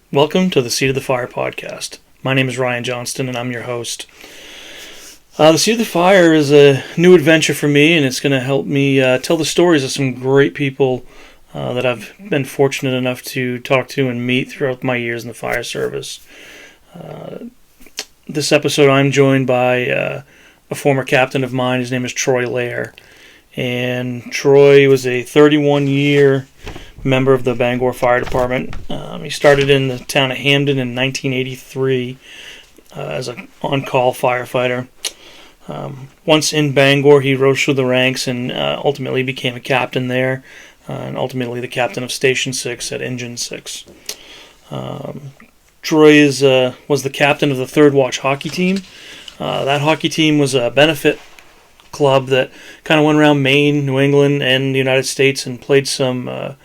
Welcome to the Seat of the Fire podcast. My name is Ryan Johnston, and I'm your host. The Seat of the Fire is a new adventure for me, and it's going to help me tell the stories of some great people that I've been fortunate enough to talk to and meet throughout my years in the fire service. This episode, I'm joined by a former captain of mine. His name is Troy Lair, and Troy was a 31-year member of the Bangor Fire Department. He started in the town of Hamden in 1983 as an on-call firefighter. Once in Bangor, he rose through the ranks and ultimately became a captain there, and ultimately the captain of Station 6 at Engine 6. Troy was the captain of the Third Watch hockey team. That hockey team was a benefit club that kind of went around Maine, New England, and the United States and played some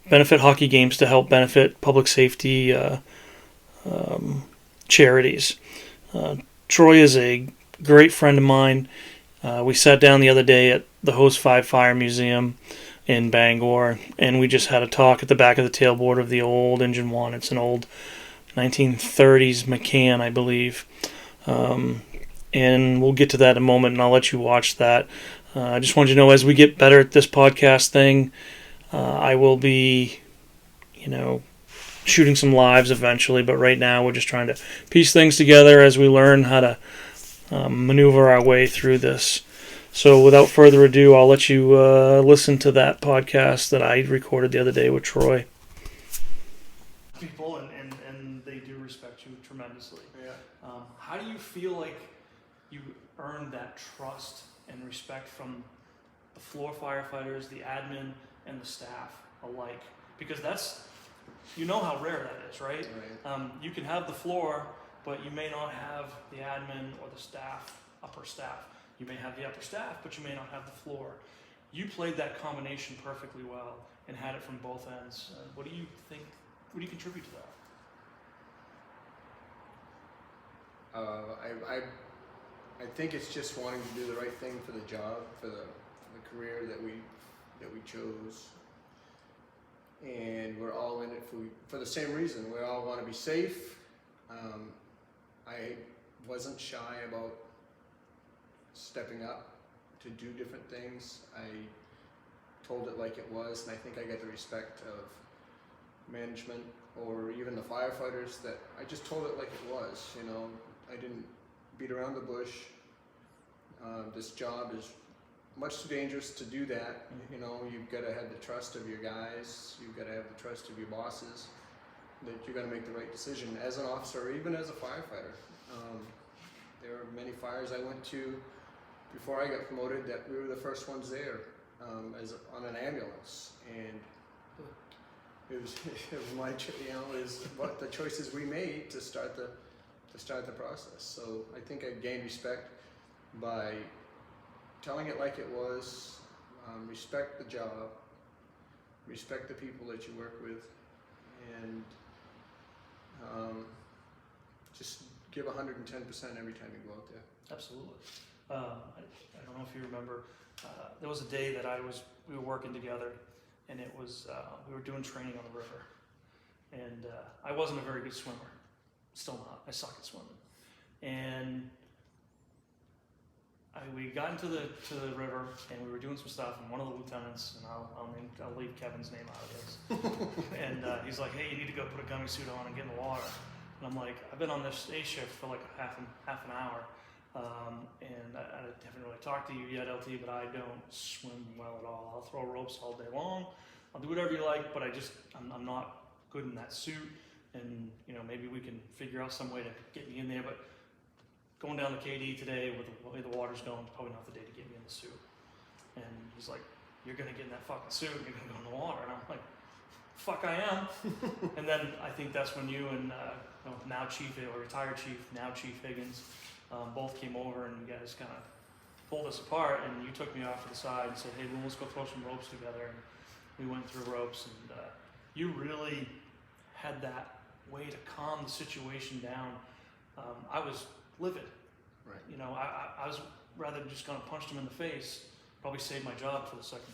benefit hockey games to help benefit public safety charities. Troy is a great friend of mine. We sat down the other day at the Hose 5 Fire Museum in Bangor, and we just had a talk at the back of the tailboard of the old Engine 1. It's an old 1930s McCann, I believe. And we'll get to that in a moment, and I'll let you watch that. I just wanted you to know, as we get better at this podcast thing, I will be, shooting some lives eventually, but right now we're just trying to piece things together as we learn how to maneuver our way through this. So without further ado, I'll let you listen to that podcast that I recorded the other day with Troy. People, and they do respect you tremendously. Yeah. How do you feel like you earned that trust and respect from the floor firefighters, the admin, and the staff alike? Because how rare that is, right? Right. You can have the floor, but you may not have the admin or the upper staff. You may have the upper staff, but you may not have the floor. You played that combination perfectly well and had it from both ends. What do you think? What do you contribute to that? I think it's just wanting to do the right thing for the job, for the career that we chose, and we're all in it for the same reason. We all want to be safe. I wasn't shy about stepping up to do different things. I told it like it was, and I think I got the respect of management or even the firefighters that I just told it like it was. I didn't beat around the bush. This job is much too dangerous to do that. You've got to have the trust of your guys. You've got to have the trust of your bosses that you're going to make the right decision as an officer or even as a firefighter. There are many fires I went to before I got promoted that we were the first ones there on an ambulance, and it was my is what the choices we made to start the process. So I think I gained respect by telling it like it was, respect the job, respect the people that you work with, and just give 110% every time you go out there. Absolutely. I don't know if you remember, there was a day that we were working together, and it was, we were doing training on the river, and I wasn't a very good swimmer. Still not. I suck at swimming. And we got into the river, and we were doing some stuff, and one of the lieutenants, and I'll leave Kevin's name out of this, and he's like, "Hey, you need to go put a gummy suit on and get in the water." And I'm like, "I've been on this A shift for like half an hour, and I haven't really talked to you yet, LT, but I don't swim well at all. I'll throw ropes all day long. I'll do whatever you like, but I'm not good in that suit, and maybe we can figure out some way to get me in there, but going down the KD today with the way the water's going is probably not the day to get me in the suit." And he's like, "You're going to get in that fucking suit and you're going to go in the water." And I'm like, "Fuck, I am." And then I think that's when you and now Chief, or retired Chief, now Chief Higgins, both came over, and you guys kind of pulled us apart, and you took me off to the side and said, "Hey, let's go throw some ropes together." And we went through ropes, and you really had that way to calm the situation down. I was livid. Right. I was rather just going to punch him in the face, probably saved my job for the second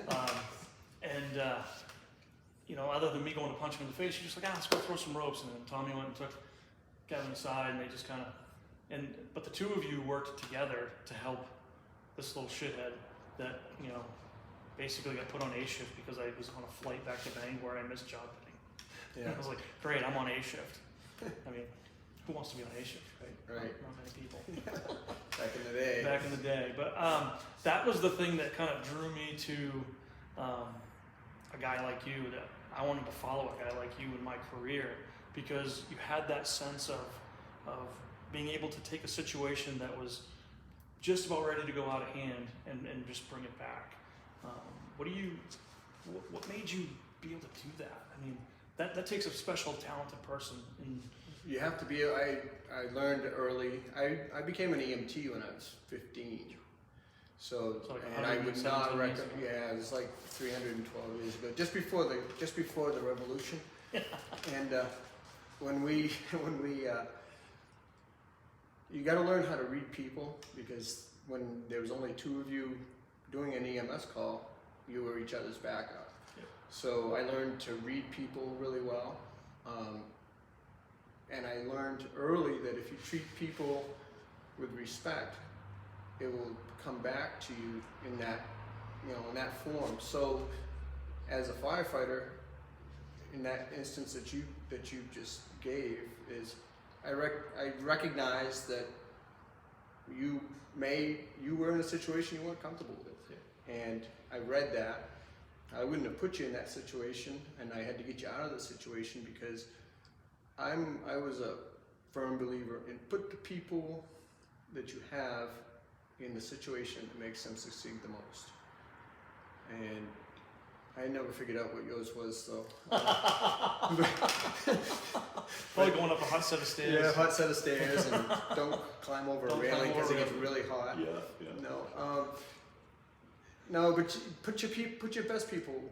time. And other than me going to punch him in the face, she's just like, let's go throw some ropes. And then Tommy went and took Kevin aside, and they just kind of, but the two of you worked together to help this little shithead that, basically got put on A shift because I was on a flight back to Bangor and I missed job fitting. Yeah. I was like, great, I'm on A shift. I mean, who wants to be on A shift, right? Right. Not many people. Back in the day. Back in the day. But that was the thing that kind of drew me to a guy like you, that I wanted to follow a guy like you in my career, because you had that sense of being able to take a situation that was just about ready to go out of hand and just bring it back. What made you be able to do that? I mean, that takes a special talented person. You have to be. I learned early. I became an EMT when I was 15. So like and I would not 117 years recommend. Yeah, it was like 312 years ago, just before the revolution. And when we you got to learn how to read people, because when there was only two of you doing an EMS call, you were each other's backup. Yep. So I learned to read people really well. And I learned early that if you treat people with respect, it will come back to you in that form. So as a firefighter, in that instance that you just gave, is I recognize that you were in a situation you weren't comfortable with. Yeah. And I read that. I wouldn't have put you in that situation, and I had to get you out of the situation, because I was a firm believer in put the people that you have in the situation that makes them succeed the most. And I never figured out what yours was, though. Probably going up a hot set of stairs. Yeah, hot set of stairs, and don't climb over a railing because it gets really hot. Yeah. No, but put your best people.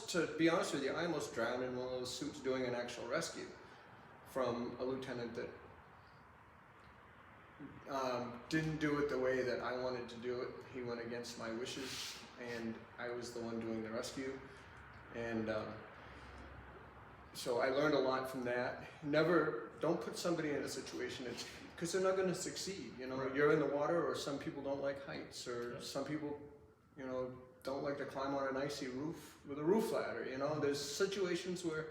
To be honest with you, I almost drowned in one of those suits doing an actual rescue from a lieutenant that didn't do it the way that I wanted to do it. He went against my wishes, and I was the one doing the rescue. And so I learned a lot from that. Don't put somebody in a situation because they're not going to succeed. Right. You're in the water, or some people don't like heights, or some people, don't like to climb on an icy roof with a roof ladder. There's situations where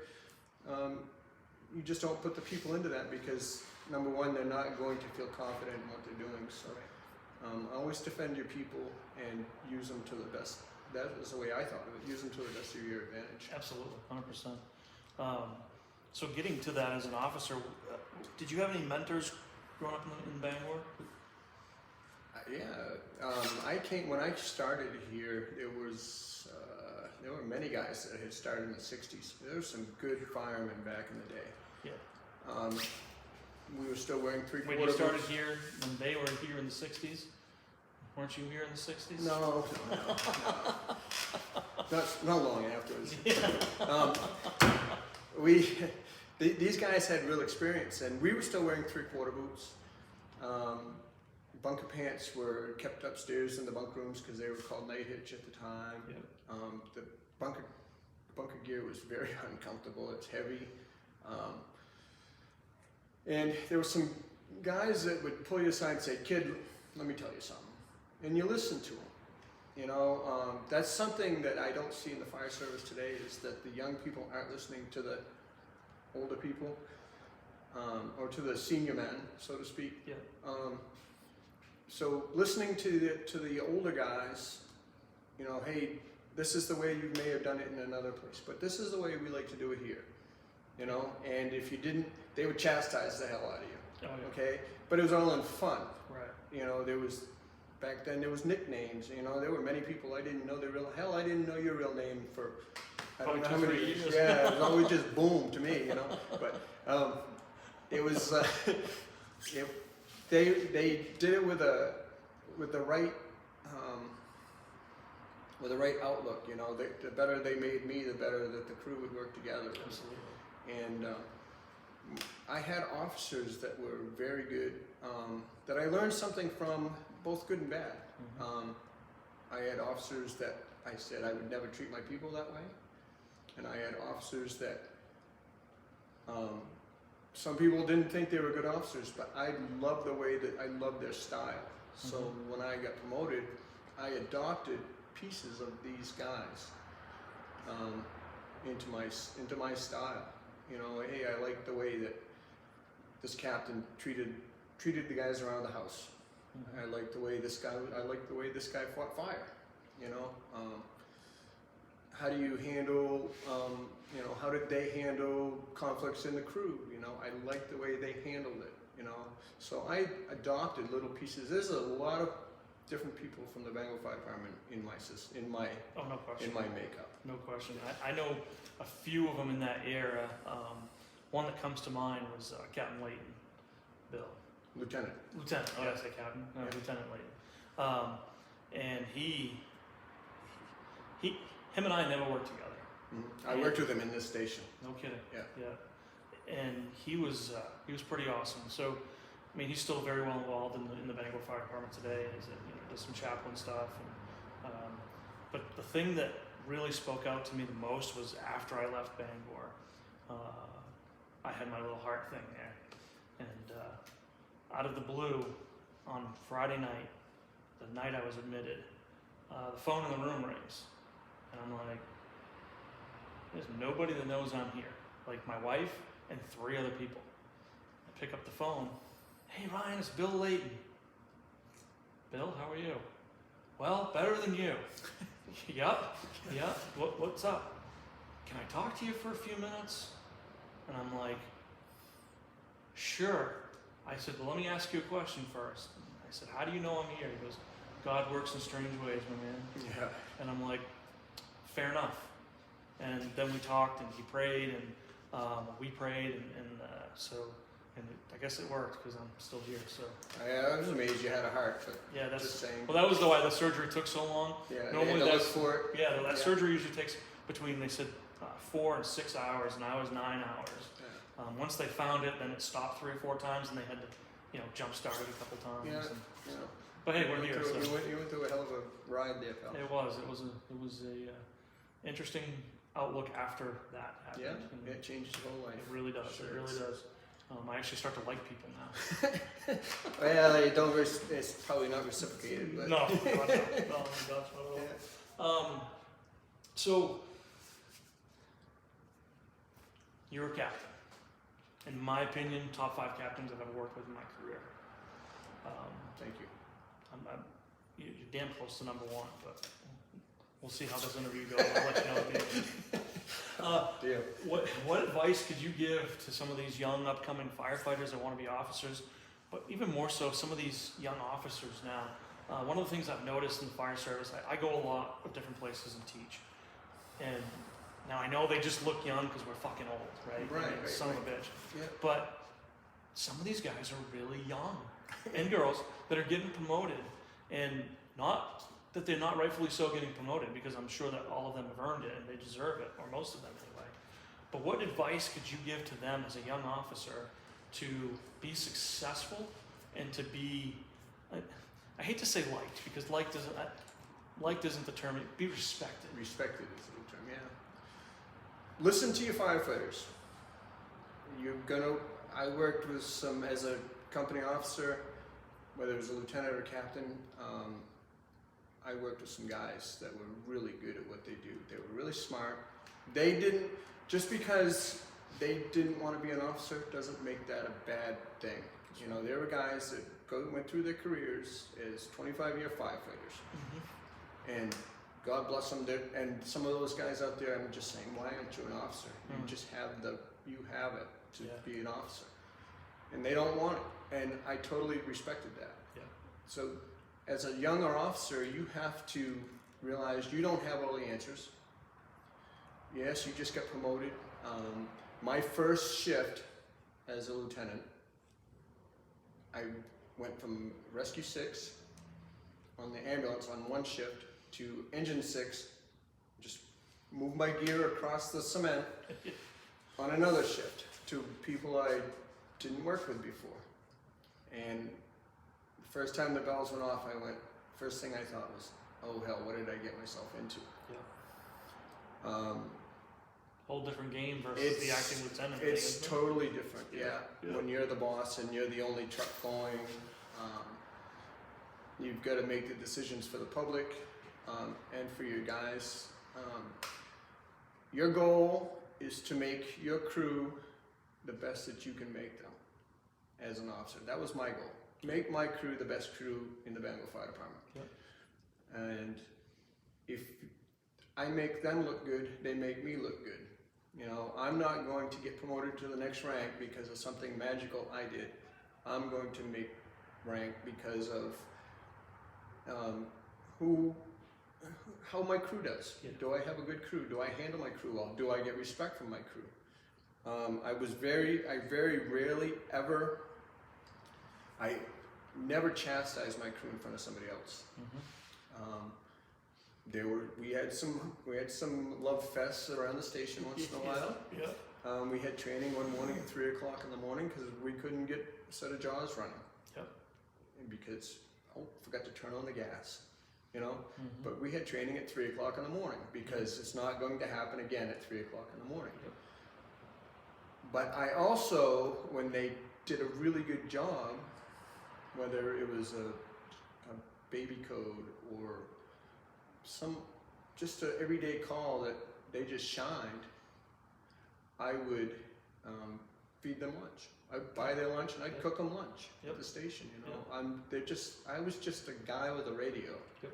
you just don't put the people into that, because number one, they're not going to feel confident in what they're doing. So always defend your people and use them to the best. That is the way I thought of it. Use them to the best of your advantage. Absolutely, 100%. So getting to that as an officer, did you have any mentors growing up in Bangor? When I started here, there were many guys that had started in the 60s. There were some good firemen back in the day. Yeah. We were still wearing three-quarter When you started boots. here, when they were here in the 60s? Weren't you here in the 60s? No. Not long afterwards. These guys had real experience, and we were still wearing three-quarter boots. Bunker pants were kept upstairs in the bunk rooms because they were called night hitch at the time. Yep. The bunker gear was very uncomfortable. It's heavy. And there were some guys that would pull you aside and say, "Kid, let me tell you something." And you listen to them. That's something that I don't see in the fire service today, is that the young people aren't listening to the older people, or to the senior men, so to speak. Yeah. So listening to the older guys, hey, this is the way you may have done it in another place, but this is the way we like to do it here. And if you didn't, they would chastise the hell out of you. Oh, yeah. Okay? But it was all in fun. Right. Back then there was nicknames. There were many people I didn't know their real. Hell, I didn't know your real name for I don't know how many years. Yeah, it was always just boom to me. But it was. They did it with the right outlook. The better they made me, the better that the crew would work together. Absolutely. And I had officers that were very good, that I learned something from, both good and bad. Mm-hmm. I had officers that I said I would never treat my people that way. and I had officers that some people didn't think they were good officers, but I loved their style. So when I got promoted, I adopted pieces of these guys into my style. You know, hey, I like the way that this captain treated the guys around the house. I like the way this guy fought fire. You know, how do you handle? How did they handle conflicts in the crew? You know, I like the way they handled it. You know, so I adopted little pieces. There's a lot of different people from the Bangor Fire Department in my Oh, no question. in my makeup. No question. I know a few of them in that era. One that comes to mind was Captain Layton, Bill. Lieutenant. Lieutenant. Oh, did I say Captain? No, Yeah. Lieutenant Layton. And him and I never worked together. I worked with him in this station. No kidding. Yeah. Yeah. And he was pretty awesome. So, I mean, he's still very well involved in the Bangor Fire Department today. Does some chaplain stuff. And, but the thing that really spoke out to me the most was after I left Bangor. I had my little heart thing there, and out of the blue, on Friday night, the night I was admitted, the phone in the room rings, and I'm like, there's nobody that knows I'm here. Like my wife and 3 other people. I pick up the phone. Hey Ryan, it's Bill Layton. Bill, how are you? Well, better than you. Yup. What's up? Can I talk to you for a few minutes? And I'm like, sure. I said, well, let me ask you a question first. I said, how do you know I'm here? He goes, God works in strange ways, my man. Yeah. And I'm like, fair enough. And then we talked, and he prayed, and we prayed, and I guess it worked because I'm still here. So I was amazed you had a heart, but yeah, that's just saying. well, that was why the surgery took so long. Yeah, Normally they had to look that's for it. yeah, that Yeah. surgery usually takes between, they said, 4 and 6 hours, and I was 9 hours. Yeah. Once they found it, then it stopped 3 or 4 times, and they had to, jump start it a couple times. Yeah. And, You know, but hey, we're here. So. You went through a hell of a ride there, pal. It was a interesting outlook after that happened. Yeah, And it changes your whole life. it really does. Sure It really is. does. I actually start to like people now. Well, it's probably not reciprocated, but No, God, no, gosh, not at all. Yeah. So you're a captain. In my opinion, top 5 captains I've ever worked with in my career. Thank you. You're damn close to number 1, but we'll see how this interview goes. I'll let you know at the end. Deal. What advice could you give to some of these young upcoming firefighters that want to be officers, but even more so some of these young officers now? One of the things I've noticed in the fire service, I go a lot of different places and teach, and now I know they just look young because we're fucking old, right? Right, I mean, right, son right. of a bitch. Yeah. But some of these guys are really young, and girls that are getting promoted, and not that they're not rightfully so getting promoted, because I'm sure that all of them have earned it and they deserve it, or most of them anyway. But what advice could you give to them as a young officer to be successful and to be, I hate to say liked, because liked isn't the term, be respected. Respected is a good term, yeah. Listen to your firefighters. I worked with some, as a company officer, whether it was a lieutenant or captain, I worked with some guys that were really good at what they do. They were really smart. Just because they didn't want to be an officer doesn't make that a bad thing. You know, there were guys that went through their careers as 25-year firefighters. Mm-hmm. And God bless them. And some of those guys out there, I'm just saying, why aren't you an officer? You just have it to be an officer. And they don't want it. And I totally respected that. Yeah. So as a younger officer, you have to realize you don't have all the answers. Yes, you just got promoted. My first shift as a lieutenant, I went from Rescue 6 on the ambulance on one shift to Engine 6, just move my gear across the cement on another shift to people I didn't work with before. And the first time the bells went off, first thing I thought was, oh hell, what did I get myself into? Yeah. whole different game versus the acting lieutenant thing, It's isn't it? totally different, Yeah. yeah. When you're the boss and you're the only truck going, you've got to make the decisions for the public and for your guys. Your goal is to make your crew the best that you can make them as an officer. That was my goal. Make my crew the best crew in the Bangor Fire Department. Yep. And if I make them look good, they make me look good. You know, I'm not going to get promoted to the next rank because of something magical I did. I'm going to make rank because of how my crew does. Yeah. Do I have a good crew? Do I handle my crew well? Do I get respect from my crew? I very rarely ever, I never chastised my crew in front of somebody else. We had some love fests around the station once in a while. Yeah. We had training one morning at 3 o'clock in the morning because we couldn't get a set of jaws running. Yep. And because, forgot to turn on the gas, you know? Mhm. But we had training at 3 o'clock in the morning because it's not going to happen again at 3 o'clock in the morning. Yep. But I also, when they did a really good job, whether it was a baby code or just an everyday call that they just shined, I would feed them lunch. I'd buy their lunch and I'd Yep. cook them lunch Yep. at the station. You know, Yep. I was just a guy with a radio. Yep.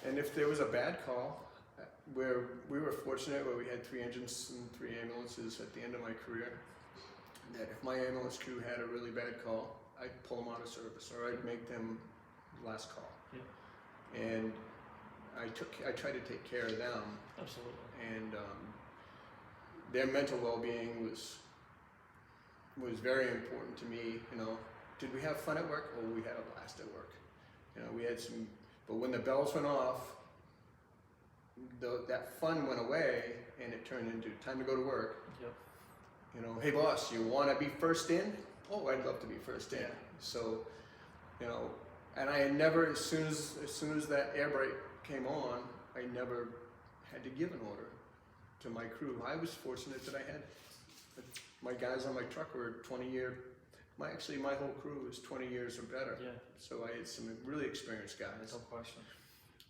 And if there was a bad call, where we were fortunate where we had 3 engines and 3 ambulances at the end of my career, that if my ambulance crew had a really bad call, I'd pull them out of service or I'd make them last call. Yeah. And I tried to take care of them, Absolutely. and their mental well-being was very important to me. You know, did we have fun at work? Oh, we had a blast at work. You know, we had some, but when the bells went off, that fun went away, and it turned into time to go to work. Yep. You know, hey boss, you want to be first in? Oh, I'd love to be first in. Yeah. So, you know, and I had never, as soon as that air brake came on, I never had to give an order to my crew. I was fortunate that I had my guys on my truck were 20-year. My whole crew was 20 years or better. Yeah. So I had some really experienced guys, No question.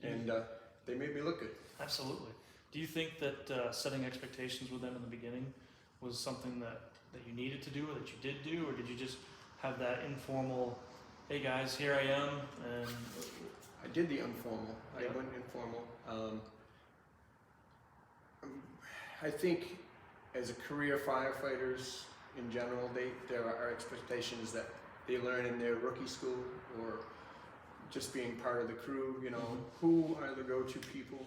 and they made me look good. Absolutely. Do you think that setting expectations with them in the beginning was something that you needed to do or that you did do, or did you just have that informal, hey guys, here I am, and I did the informal. Yeah. I went informal. I think as a career firefighters in general, there are expectations that they learn in their rookie school or just being part of the crew. You know, Mhm. who are the go-to people?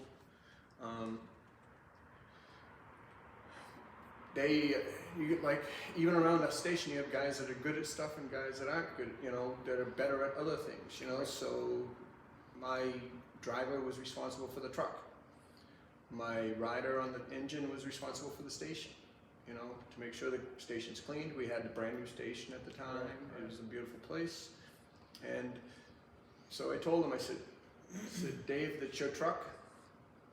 Even around the station, you have guys that are good at stuff and guys that aren't good. You know, that are better at other things. You know, so my driver was responsible for the truck. My rider on the engine was responsible for the station. You know, to make sure the station's cleaned. We had a brand new station at the time. Right. It was a beautiful place, and so I told him. I said, Dave, that's your truck.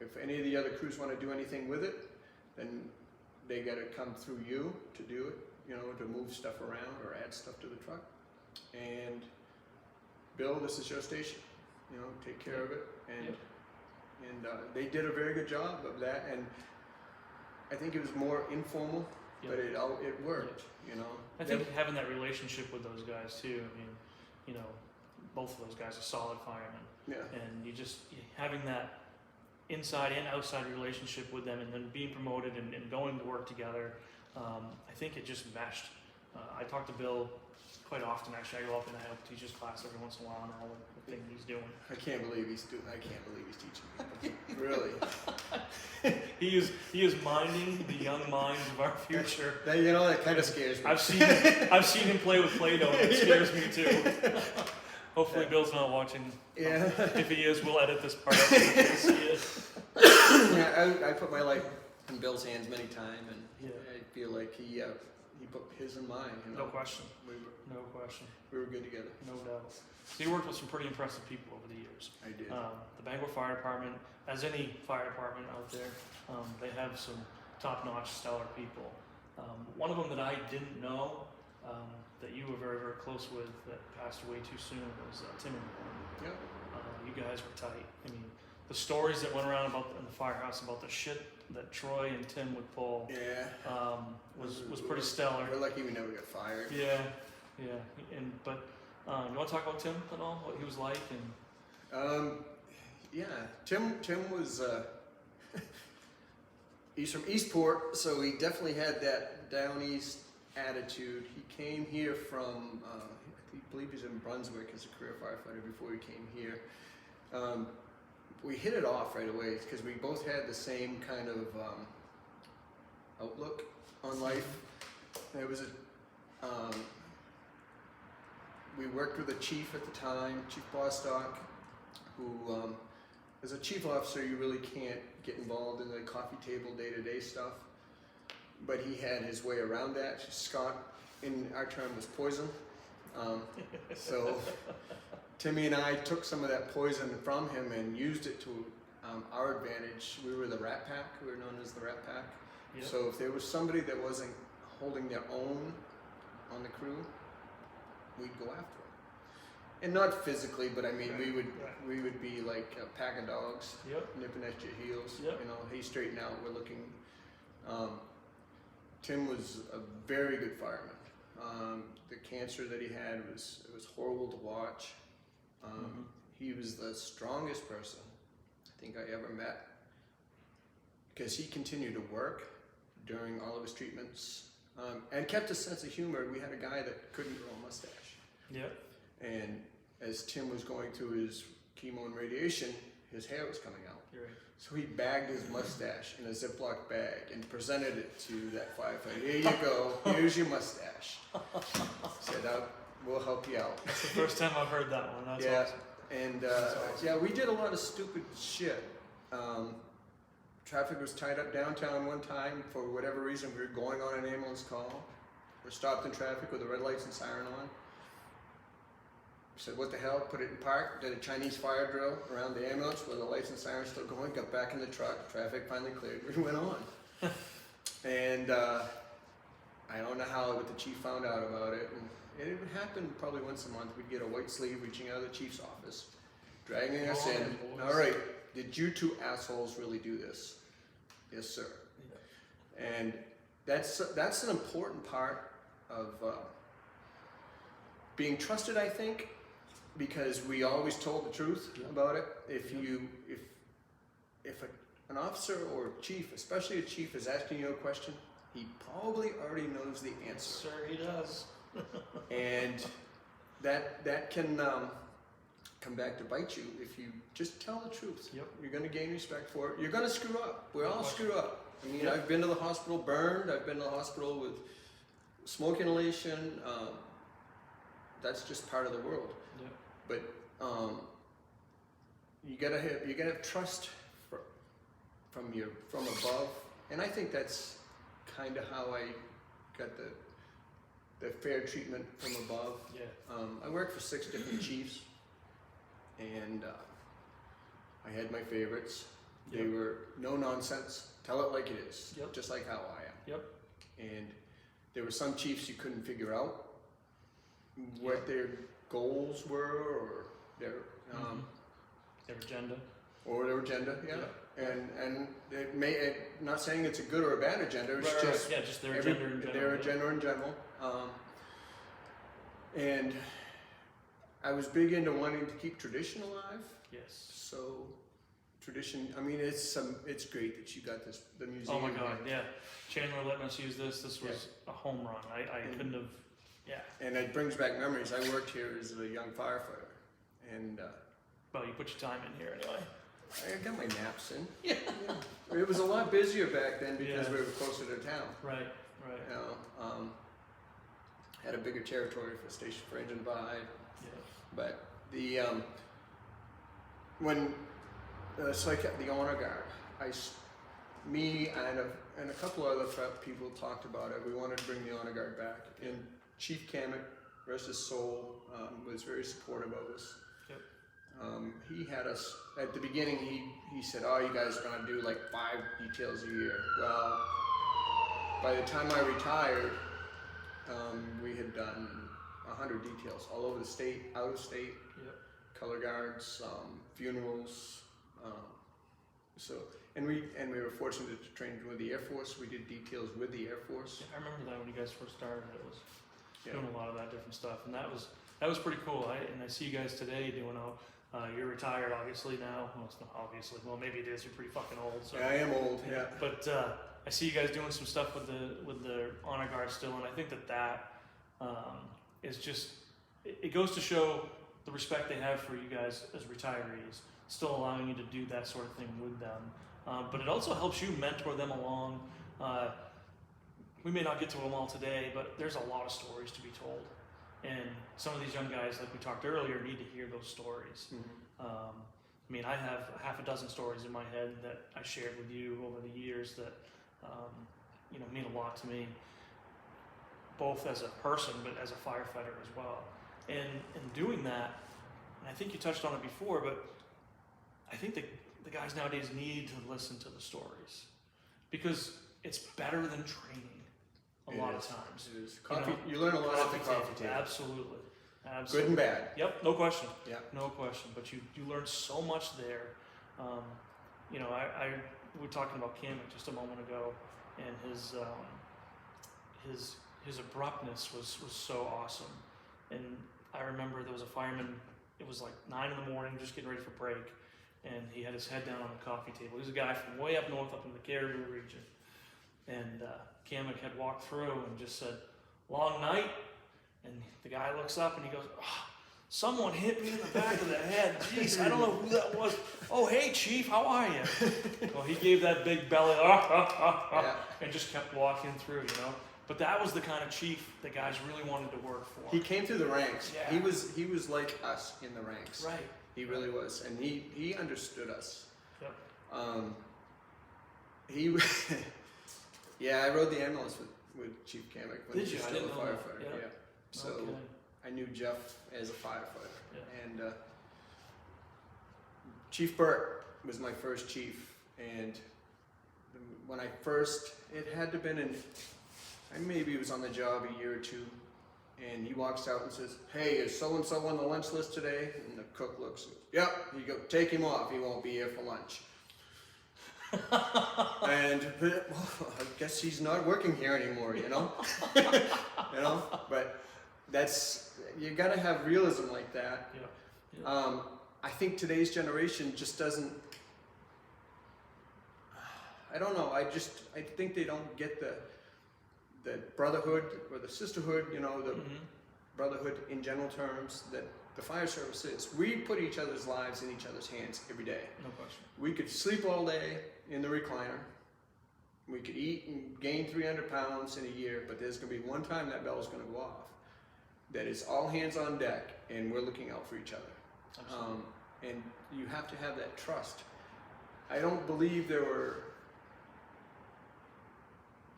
If any of the other crews want to do anything with it, then they got to come through you to do it, you know, to move stuff around or add stuff to the truck. And Bill, this is your station, you know, take care of it. And they did a very good job of that. And I think it was more informal, but it worked, you know. I think having that relationship with those guys too. I mean, you know, both of those guys are solid firemen, and having that inside and outside relationship with them, and then being promoted and going to work together. I think it just meshed. I talk to Bill quite often. Actually, I go up and I help teach his class every once in a while now. The thing he's doing. I can't believe he's teaching people. Really. He is minding the young minds of our future. That kind of scares me. I've seen him play with Play-Doh, and it scares me too. Hopefully Bill's not watching. Yeah. If he is, we'll edit this part out. Yes, he is. Yeah, I put my life in Bill's hands many times, and I feel like he he put his in mine. You know? No question. We No question. were good together. No doubt. So you worked with some pretty impressive people over the years. I did. The Bangor Fire Department, as any fire department out there, they have some top-notch, stellar people. One of them that I didn't know, that you were very, very close with, that passed away too soon, was Tim and Warren. Yeah. You guys were tight. I mean, the stories that went around about in the firehouse about the shit that Troy and Tim would pull Yeah. was pretty stellar. We're lucky we never got fired. Yeah, yeah. But you want to talk about Tim at all? What he was like and. Yeah, Tim was he's from Eastport, so he definitely had that down east attitude. He came here from I believe he's in Brunswick as a career firefighter before he came here. We hit it off right away because we both had the same kind of outlook on life. There was we worked with a chief at the time, Chief Bostock, who as a chief officer you really can't get involved in the coffee table day-to-day stuff, but he had his way around that. Scott, in our term, was poison. So Timmy and I took some of that poison from him and used it to our advantage. We were the Rat Pack. We were known as the Rat Pack. Yep. So if there was somebody that wasn't holding their own on the crew, we'd go after them. And not physically, but I mean, we would be like a pack of dogs, Yep. nipping at your heels. Yep. You know, hey, straighten out. We're looking. Tim was a very good fireman. The cancer that he had it was horrible to watch. He was the strongest person I think I ever met because he continued to work during all of his treatments and kept a sense of humor. We had a guy that couldn't grow a mustache. Yep. And as Tim was going through his chemo and radiation, his hair was coming out. You're right. So he bagged his mustache in a Ziploc bag and presented it to that firefighter. Here you go. Here's your mustache. Said, we'll help you out. That's the first time I've heard that one. That's Yeah. awesome. And That's awesome. yeah, we did a lot of stupid shit. Traffic was tied up downtown one time for whatever reason. We were going on an ambulance call. We're stopped in traffic with the red lights and siren on. Said, what the hell? Put it in park. Did a Chinese fire drill around the ambulance with the lights and sirens still going. Got back in the truck. Traffic finally cleared. We went on. And I don't know how, but the chief found out about it. And it would happen probably once a month. We'd get a white sleeve reaching out of the chief's office, dragging us in. Boys. All right, did you two assholes really do this? Yes, sir. Yeah. And that's an important part of being trusted, I think, because we always told the truth about it. If an officer or chief, especially a chief, is asking you a question, he probably already knows the answer. Sir, he does. And that can come back to bite you if you just tell the truth. Yep. You're going to gain respect for it. You're going to screw up. We all screw up. I mean, Yep. I've been to the hospital burned. I've been to the hospital with smoke inhalation. That's just part of the world. Yep. But you gotta have trust from above, and I think that's kind of how I got the fair treatment from above. Yeah. I worked for 6 different chiefs, and I had my favorites. They Yep. were no nonsense. Tell it like it is, Yep. just like how I am. Yep. And there were some chiefs you couldn't figure out what their goals were or their Their agenda. agenda. Yeah. And it may, not saying it's a good or a bad agenda. It's just yeah, just their agenda in general. their agenda in general. And I was big into wanting to keep tradition alive. Yes. So tradition. I mean, it's great that you got the museum. Oh my God, here. yeah. Chandler letting us use this. This was a home run. I couldn't have. Yeah. And it brings back memories. I worked here as a young firefighter, and Well, you put your time in here anyway. I got my naps in. Yeah. It was a lot busier back then because Yeah. we were closer to town. Right. You know, had a bigger territory for Station for Engine By, Yeah. but the when it's like the honor guard, me and a couple other prep people talked about it. We wanted to bring the honor guard back, and Chief Kamek, rest his soul, was very supportive of us. Yep. He had us at the beginning. He said, "Oh, you guys are gonna do like 5 details a year." Well, by the time I retired, we had done 100 details all over the state, out of state, Yep. color guards, funerals. So, and we were fortunate to train with the Air Force. We did details with the Air Force. I remember that when you guys first started. It was Yeah. doing a lot of that different stuff, and that was pretty cool. I see you guys today doing all. You're retired, obviously now. Well, it's not obviously. Well, maybe it is. You're pretty fucking old. So. Yeah, I am old. Yeah. But I see you guys doing some stuff with the honor guard still, and I think that is just it goes to show the respect they have for you guys as retirees, still allowing you to do that sort of thing with them. But it also helps you mentor them along. We may not get to them all today, but there's a lot of stories to be told. And some of these young guys, like we talked earlier, need to hear those stories. Mm-hmm. I mean, I have a half a dozen stories in my head that I shared with you over the years that, mean a lot to me, both as a person, but as a firefighter as well. And in doing that, and I think you touched on it before, but I think the guys nowadays need to listen to the stories because it's better than training a lot of times. It is. Coffee, you learn a lot at the coffee table. Absolutely. Good and bad. Yep, no question. Yeah. No question. But you learn so much there. We were talking about Kamek just a moment ago, and his abruptness was so awesome. And I remember there was a fireman. It was like 9 a.m, just getting ready for break, and he had his head down on the coffee table. He was a guy from way up north, up in the Caribou region. And Kamek had walked through and just said, "Long night." And the guy looks up and he goes, "Oh, someone hit me in the back of the head. Jeez, I don't know who that was. Oh, hey, Chief, how are you?" Well, he gave that big belly, and just kept walking through, But that was the kind of chief that guys really wanted to work for. He came through the ranks. Yeah. He was like us in the ranks. Right. He really was, and he understood us. Yep. Yeah, I rode the ambulance with Chief Kamek when Did he was you? I still a didn't know that. firefighter. Yeah. Yeah. So Okay. I knew Jeff as a firefighter, Yeah. and Chief Burt was my first chief. And when I first, it had to been maybe he was on the job a year or two, and he walks out and says, "Hey, is so and so on the lunch list today?" And the cook looks, "Yep." You go, "Take him off. He won't be here for lunch." And I guess he's not working here anymore, But you got to have realism like that. Yeah. I think today's generation just doesn't. I don't know. I think they don't get the brotherhood or the sisterhood. The Mm-hmm. brotherhood in general terms that the fire service is. We put each other's lives in each other's hands every day. No question. We could sleep all day in the recliner. We could eat and gain 300 pounds in a year, but there's going to be one time that bell is going to go off. That is all hands on deck, and we're looking out for each other. Absolutely. And you have to have that trust. I don't believe there were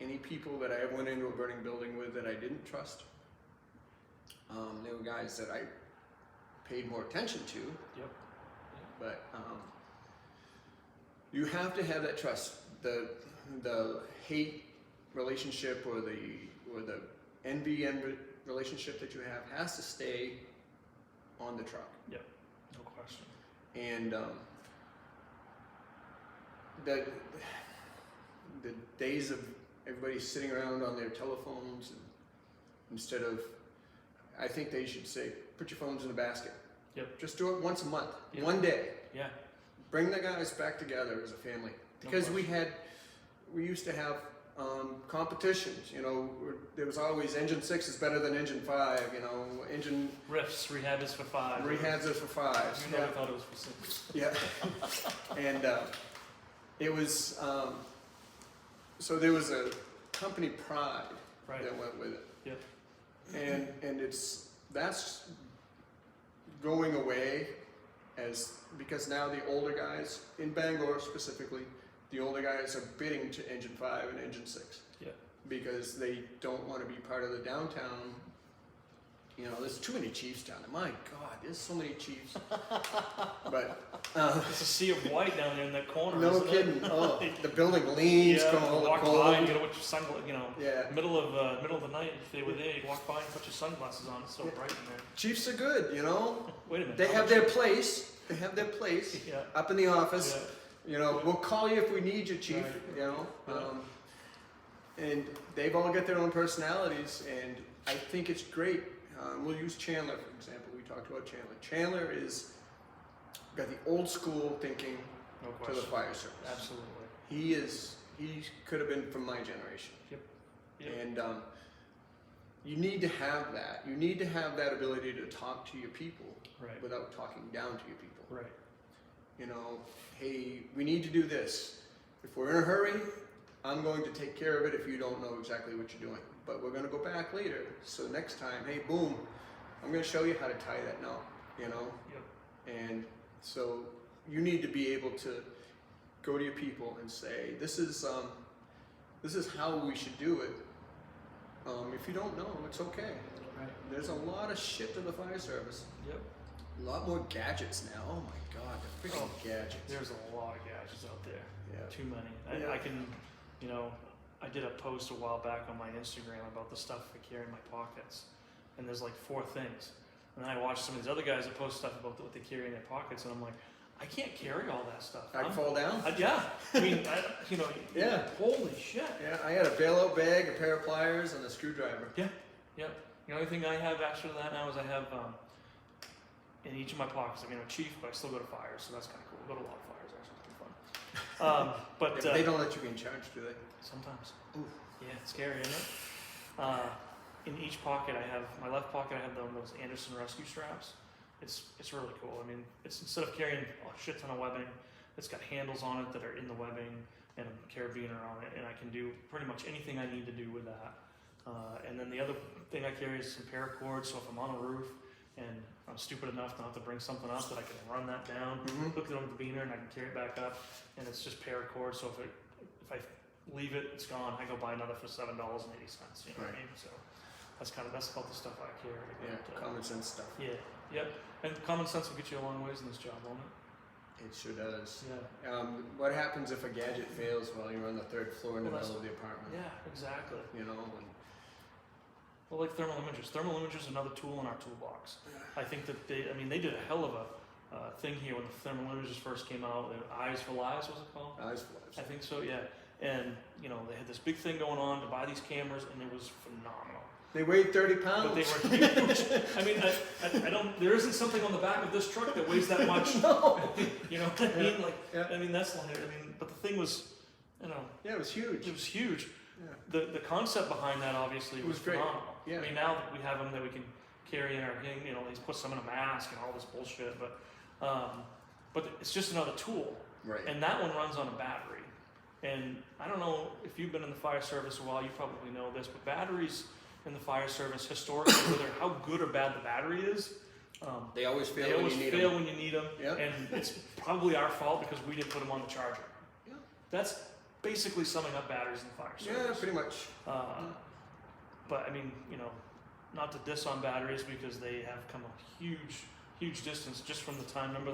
any people that I went into a burning building with that I didn't trust. There were guys that I paid more attention to. Yep. But you have to have that trust. The hate relationship or the envy relationship that you have has to stay on the truck. Yep. No question. And the days of everybody sitting around on their telephones instead of, I think they should say, put your phones in a basket. Yep. Just do it once a month, Yep. one day. Yeah. Bring the guys back together as a family. Because we used to have competitions, there was always engine 6 is better than engine 5, engine Riffs, rehab is for 5. rehabs are for 5. You never thought it was for 6. Yeah. And it was, so there was a company pride Right. that went with it. Yep. And that's going away because now the older guys, in Bangor specifically, the older guys are bidding to engine 5 and engine 6. Yeah. Because they don't want to be part of the downtown. You know, there's too many chiefs down there. My God, there's so many chiefs. But It's a sea of white down there in that corner. no isn't kidding. It? Oh, the building leans, Yeah, going all the walk cold. by and get with your sunglasses. You know, Yeah. middle of the night, if they were there, you'd walk by and put your sunglasses on. It's so bright in there. Chiefs are good, you know. Wait a minute. They how have much- their place. They have their place Yeah. up in the office. Yeah. You know, Yeah. we'll call you if we need you, chief. Right. You know, Yeah. and they've all got their own personalities, and I think it's great. We'll use Chandler for example. We talked about Chandler. Chandler is got the old school thinking No to question. the fire service. Absolutely. He could have been from my generation. Yep. And you need to have that. You need to have that ability to talk to your people Right. without talking down to your people. Right. You know, hey, we need to do this. If we're in a hurry, I'm going to take care of it if you don't know exactly what you're doing. But we're going to go back later. So next time, hey, boom, I'm going to show you how to tie that knot, you know? Yep. And so you need to be able to go to your people and say, this is how we should do it. If you don't know, it's okay. Right. There's a lot of shit to the fire service. Yep. A lot more gadgets now. Oh my God, the freaking Oh, gadgets. There's a lot of gadgets out there. Yeah. Too many. Yeah. I can, you know, I did a post a while back on my Instagram about the stuff I carry in my pockets, and there's like 4 things. And then I watched some of these other guys that post stuff about what they carry in their pockets, and I'm like, I can't carry all that stuff. I'd fall down. Yeah. I mean, you know. Yeah. Holy shit. Yeah, I had a bailout bag, a pair of pliers, and a screwdriver. Yep. The only thing I have extra to that now is I have in each of my pockets. I mean, I'm a chief, but I still go to fires, so that's kind of cool. I go to a lot of fires actually. It's pretty fun. But Yeah, they don't let you be in charge, do they? sometimes. Ooh. Yeah, it's scary, isn't it? In each pocket, I have my left pocket. I have those Anderson rescue straps. It's really cool. I mean, it's instead of carrying a shit ton of webbing, it's got handles on it that are in the webbing and a carabiner on it, and I can do pretty much anything I need to do with that. And then the other thing I carry is some paracord, so if I'm on a roof and I'm stupid enough not to bring something up, that I can run that down, Mhm. hook it on the beaner, and I can carry it back up, and it's just paracord. So if I leave it, it's gone. I go buy another for $7.80. You know what I Right. mean? So that's about the stuff I carry. Yeah, But, common sense stuff. yeah, yep. And common sense will get you a long ways in this job, won't It sure does. it? Yeah. What happens if a gadget fails while you're on the 3rd floor in the Well, middle of the apartment? Yeah, exactly. You know, and Well, like thermal imagers. Thermal imagers is another tool in our toolbox. I think that they did a hell of a thing here when the thermal imagers first came out. Eyes for Lives was it called? eyes I flash. think so, yeah. And you know they had this big thing going on to buy these cameras, and it was phenomenal. They weighed 30 pounds. But they were huge. I mean, I don't. There isn't something on the back of this truck that weighs that much. No. You know what I mean? Like, Yeah. I mean that's like. I mean, but the thing was, you know, Yeah, it was huge. it was huge. Yeah. The concept behind that obviously It was was great. phenomenal. Yeah. I mean, now that we have them that we can carry in our hand, you know, he's put some in a mask and all this bullshit, but it's just another tool. Right. And that one runs on a battery. And I don't know if you've been in the fire service a while, you probably know this, but batteries in the fire service historically, whether how good or bad the battery is, They always fail they when always you need fail them. when you need them. Yeah. And it's probably our fault because we didn't put them on the charger. Yeah. That's basically summing up batteries in the fire service. Yeah, pretty much. But I mean, you know, not to diss on batteries because they have come a huge distance just from the time. Remember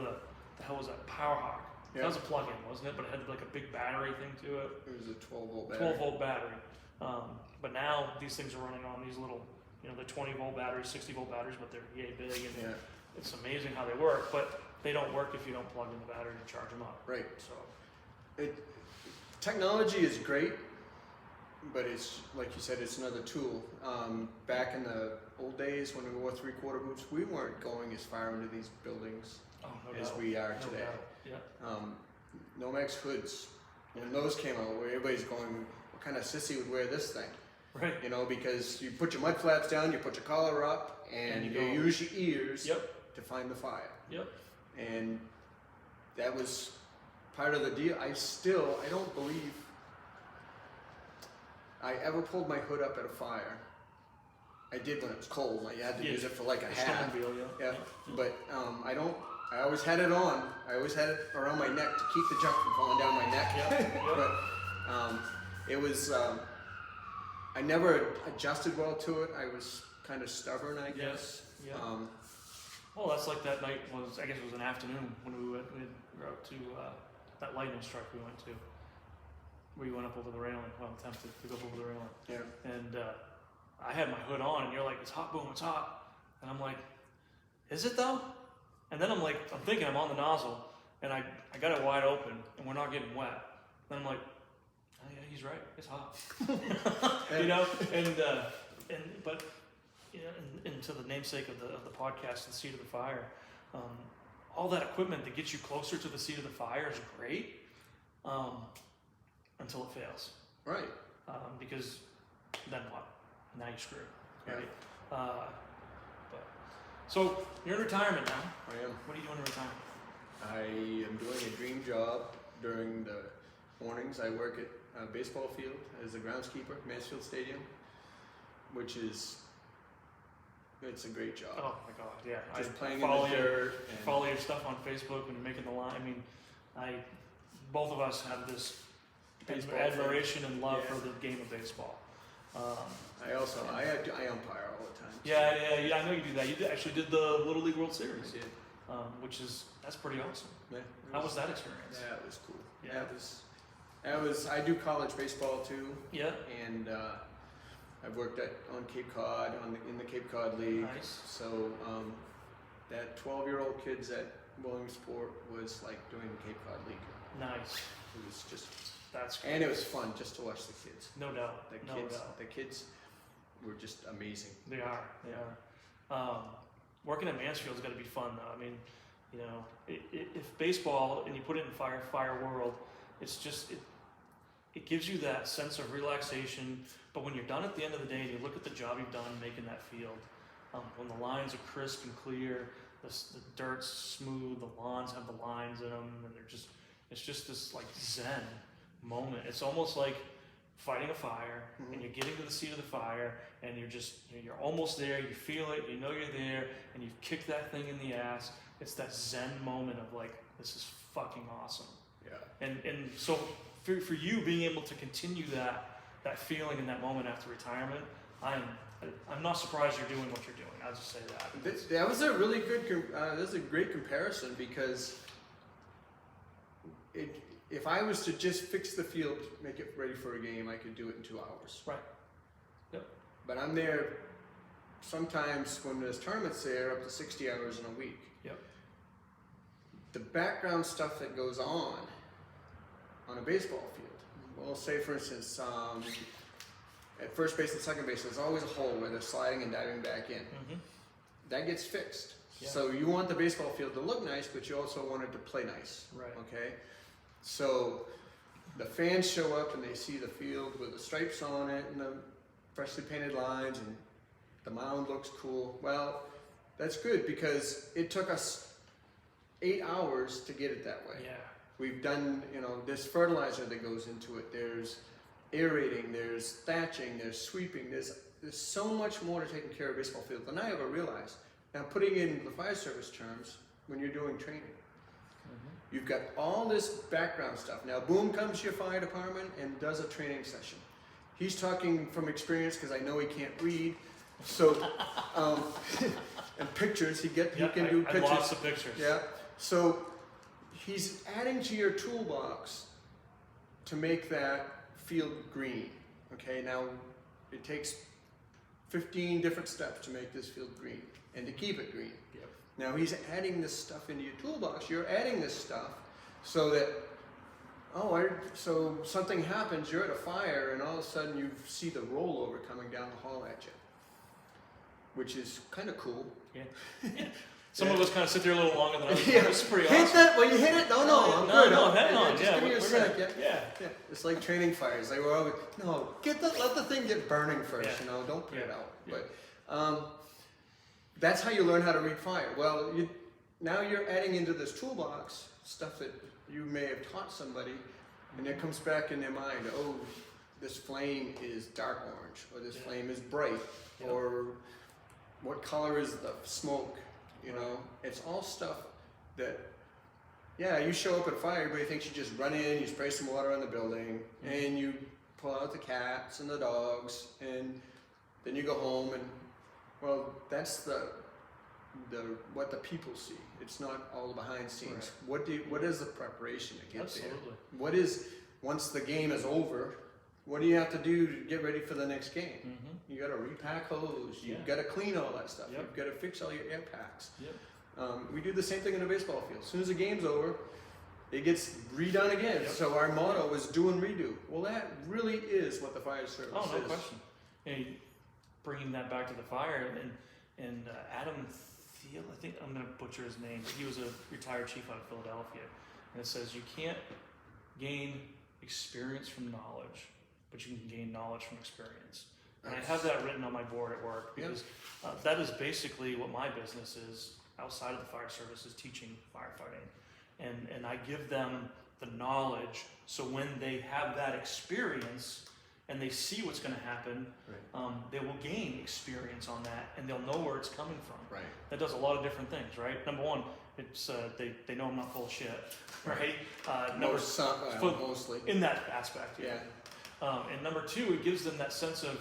the hell was that Powerhawk? Yeah. That was a plug-in, wasn't it? But it had like a big battery thing to it. It was a 12-volt battery. 12-volt battery. But now these things are running on these little, you know, they're 20-volt batteries, 60-volt batteries, but they're yay big, and Yeah, it's amazing how they work. But they don't work if you don't plug in the battery to charge them up. right. So Technology is great, but it's, like you said, it's another tool. Back in the old days when we wore 3/4 boots, we weren't going as far into these buildings no as doubt. we are No today. doubt. Yeah. Nomex hoods, when those came out, where everybody's going, what kind of sissy would wear this thing? Right. You know, because you put your mud flaps down, you put your collar up, and And you you go. use your ears Yep. to find the fire. Yep. And that was part of the deal. I don't believe I ever pulled my hood up at a fire. I did when it was cold. I had to Yeah. use it for like a The hat. snowmobile, Yeah, but I don't I always had it on. I always had it around my neck to keep the junk from falling down my neck. Yep. But it was. I never adjusted well to it. I was kind of stubborn, I guess. Yeah. Well, that's like that night was, I guess it was an afternoon when we were out to that lightning strike we went to. We went up over the railing, well, attempted to go up over the railing. Yeah. And I had my hood on, and you're like, it's hot, Boom, it's hot. And I'm like, is it though? And then I'm thinking I'm on the nozzle, and I got it wide open, and we're not getting wet. And I'm like, oh yeah, he's right, it's hot. You know, but you know, and to the namesake of the podcast, the seat of the fire, all that equipment that gets you closer to the seat of the fire is great, until it fails. Right. Because then what? Now you're screwed, right? Yeah. So you're in retirement now. I am. What are you doing in retirement? I am doing a dream job during the mornings. I work at a baseball field as a groundskeeper, Mansfield Stadium, which is, it's a great job. Oh my God, yeah. Just playing follow in the dirt. And follow your stuff on Facebook when you're making the line. I mean, both of us have this Baseball admiration and love Yeah. for the game of baseball. I umpire all the time. Yeah. I know you do that. You actually did the Little League World Series, I did. that's pretty awesome. Yeah, How was that experience? That was cool. Yeah. That was. I do college baseball too, Yeah. and I've worked on Cape Cod in the Cape Cod League. Nice. So that 12-year-old kids at Williamsport was like doing the Cape Cod League. Nice. It was just, That's great. and it was fun just to watch the kids. No doubt. The kids were just amazing. They are. Working at Mansfield's got to be fun, though. I mean, you know, if baseball and you put it in fire world, it's just it gives you that sense of relaxation. But when you're done at the end of the day and you look at the job you've done making that field, when the lines are crisp and clear, the dirt's smooth, the lawns have the lines in them, and it's just this like zen moment. It's almost like fighting a fire, and you're getting to the seat of the fire, and you're almost there. You feel it, you know you're there, and you've kicked that thing in the ass. It's that zen moment of like, this is fucking awesome. Yeah. And so for you being able to continue that feeling in that moment after retirement, I'm not surprised you're doing what you're doing. I'll just say that. That was a really good. That's a great comparison because if I was to just fix the field, make it ready for a game, I could do it in 2 hours. Right. Yep. But I'm there sometimes when there's tournaments there up to 60 hours in a week. Yep. The background stuff that goes on a baseball field. Well, say for instance, at first base and second base, there's always a hole where they're sliding and diving back in. Mm-hmm. That gets fixed. Yeah. So you want the baseball field to look nice, but you also want it to play nice. Right. Okay. So the fans show up and they see the field with the stripes on it and the freshly painted lines, and the mound looks cool. Well, that's good because it took us 8 hours to get it that way. Yeah. We've done, there's fertilizer that goes into it. There's aerating, there's thatching, there's sweeping. There's so much more to taking care of a baseball field than I ever realized. Now, putting in the fire service terms, when you're doing training, you've got all this background stuff. Now, Boom comes to your fire department and does a training session. He's talking from experience because I know he can't read. So, and pictures, he can do pictures. Lots of pictures. Yeah. So he's adding to your toolbox to make that field green. Okay. Now it takes 15 different steps to make this field green and to keep it green. Yep. Now he's adding this stuff into your toolbox. You're adding this stuff so that, so something happens, you're at a fire, and all of a sudden you see the rollover coming down the hall at you, which is kind of cool. Yeah. Some of us kind of sit there a little longer than others. Yeah. It's pretty Hit awesome. that when you hit it. No, I'm good. Hang on. Just Yeah, give me a we're sec. good. Yeah. It's like training fires. They were always let the thing get burning first. Yeah. Don't put it out. Yeah. But that's how you learn how to read fire. Well, now you're adding into this toolbox stuff that you may have taught somebody, and it comes back in their mind. Oh, this flame is dark orange, or this flame is bright, or what color is the smoke? It's all stuff that, yeah, you show up at a fire, everybody thinks you just run in, you spray some water on the building, and you pull out the cats and the dogs, and then you go home, and well, that's the what the people see. It's not all the behind scenes. Right. What is the preparation to get Absolutely. there? What is, once the game is over, what do you have to do to get ready for the next game? Mm-hmm. You got to repack hose. You've Yeah. got to clean all that stuff. Yep. You've got to fix all your air packs. Yep. We do the same thing in a baseball field. As soon as the game's over, it gets redone again. Yep. So our motto is do and redo. Well, that really is what the fire service Oh, no is. question. And bringing that back to the fire, and Adam Thiel, I think I'm going to butcher his name, but he was a retired chief out of Philadelphia. And it says you can't gain experience from knowledge, but you can gain knowledge from experience. And I have that written on my board at work because that is basically what my business is outside of the fire service, is teaching firefighting. And I give them the knowledge so when they have that experience and they see what's going to happen, they will gain experience on that and they'll know where it's coming from. Right. That does a lot of different things, right? Number one, it's they know I'm not full of shit, right? Mostly. In that aspect, Yeah. and number two, it gives them that sense of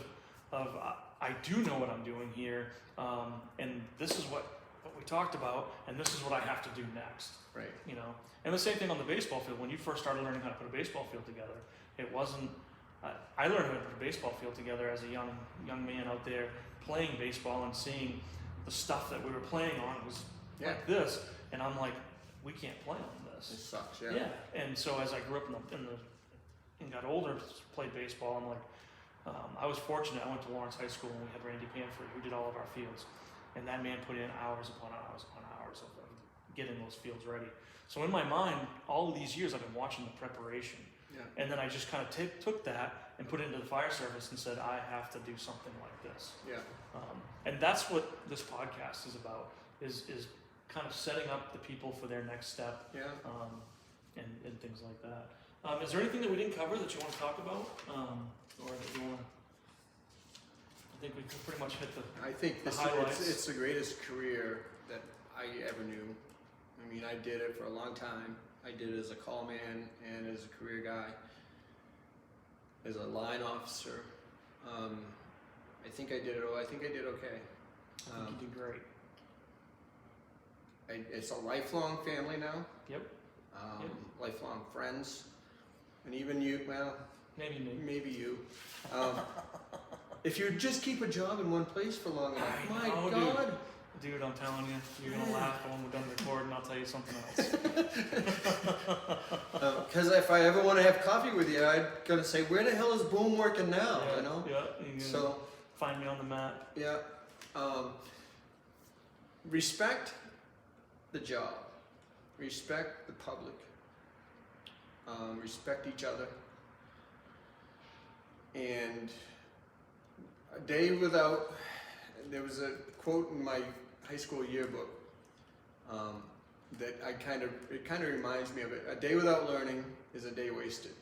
I do know what I'm doing here, and this is what we talked about, and this is what I have to do next. Right. You know, and the same thing on the baseball field. When you first started learning how to put a baseball field together, it wasn't. I learned how to put a baseball field together as a young man out there playing baseball and seeing the stuff that we were playing on was like this, and I'm like, we can't play on It this. sucks. Yeah. Yeah, and so as I grew up and got older, played baseball, I'm like, I was fortunate. I went to Lawrence High School and we had Randy Panford who did all of our fields, and that man put in hours upon hours upon hours of getting those fields ready. So in my mind, all of these years I've been watching the preparation, and then I just kind of took that and put it into the fire service and said, I have to do something like this. Yeah. And that's what this podcast is about, is kind of setting up the people for their next step, Yeah. and things like that. Is there anything that we didn't cover that you want to talk about, or that you want to? I think we pretty much hit the. I think this highlights. it's the greatest career that I ever knew. I mean, I did it for a long time. I did it as a call man and as a career guy, as a line officer. I think I did it. I think I did okay. I think you did great. It's a lifelong family now. Yep. Lifelong friends, and even you. Well, maybe you. If you just keep a job in one place for long enough, my God. Dude, I'm telling you, you're gonna laugh when we're done recording. I'll tell you something else. Because if I ever want to have coffee with you, I'm gonna say, "Where the hell is Boom working now?" Yeah, You know. Yeah. You So find me on the map. yeah, respect the job, respect the public, respect each other, and a day without. There was a quote in my high school yearbook that it kind of reminds me of it. A day without learning is a day wasted.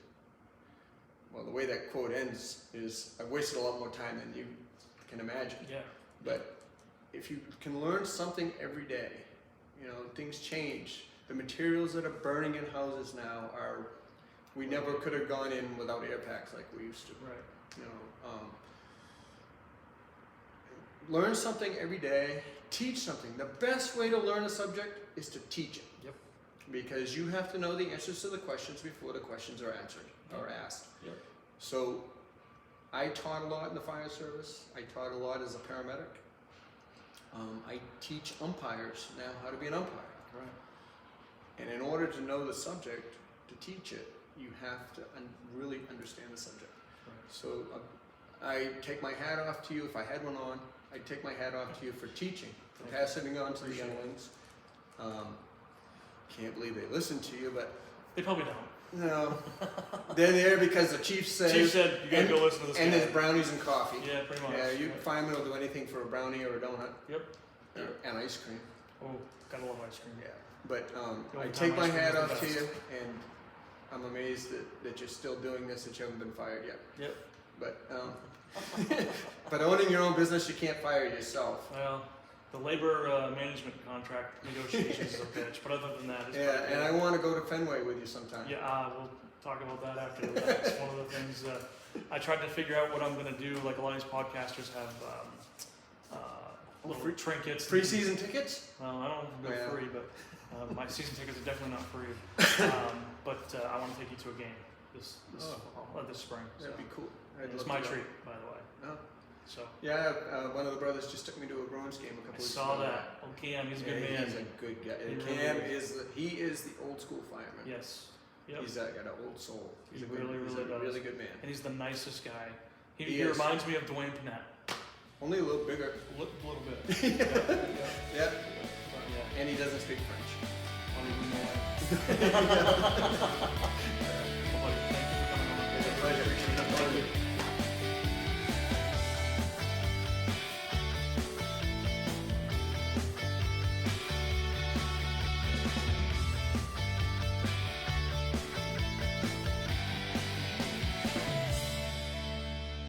Well, the way that quote ends is I've wasted a lot more time than you can imagine. Yeah. But if you can learn something every day, you know, things change. The materials that are burning in houses now are, we never could have gone in without air packs like we used to. Right. You know, learn something every day, teach something. The best way to learn a subject is to teach it. Yep. Because you have to know the answers to the questions before the questions are answered or asked. Yep. So I taught a lot in the fire service. I taught a lot as a paramedic. I teach umpires now how to be an umpire. Right. And in order to know the subject, to teach it, you have to really understand the subject. Right. So I take my hat off to you. If I had one on, I'd take my hat off to you for teaching, for passing it on to the younglings. Can't believe they listen to you, but They probably don't. no, they're there because the chief says. Chief said you gotta go listen to this And guy. there's brownies and coffee. Yeah, pretty much. Yeah, you Right. firemen will do anything for a brownie or a donut. Yep. And ice cream. Oh, gotta love ice cream. Yeah, but The I only take time my ice cream hat is the off to best. you, and I'm amazed that you're still doing this, that you haven't been fired yet. Yep. But but owning your own business, you can't fire yourself. Well, The labor management contract negotiations is a bitch, but other than that, it's Yeah, pretty and good. I want to go to Fenway with you sometime. Yeah, we'll talk about that after. That's one of the things I tried to figure out what I'm going to do. Like a lot of these podcasters have little trinkets. Pre-season tickets? Well, I don't know if they're Yeah. free, but my season tickets are definitely not free. But I want to take you to a game this spring. So. That'd be cool. I'd It's love my to go. treat, by the way. Oh. So Yeah, one of the brothers just took me to a Bruins game a couple I weeks saw ago. that. Oh, Cam, he's a good Yeah, man. He's a good guy. He And really Cam is. is the old school fireman. Yes. Yep. He's got an old soul. He He's a really, he's really a does. really good man. And he's the nicest guy. He He is. reminds me of Dwayne Panette. Only a little bigger. A little bit. Yeah. Yeah. But yeah. And he doesn't speak French. I don't even know why.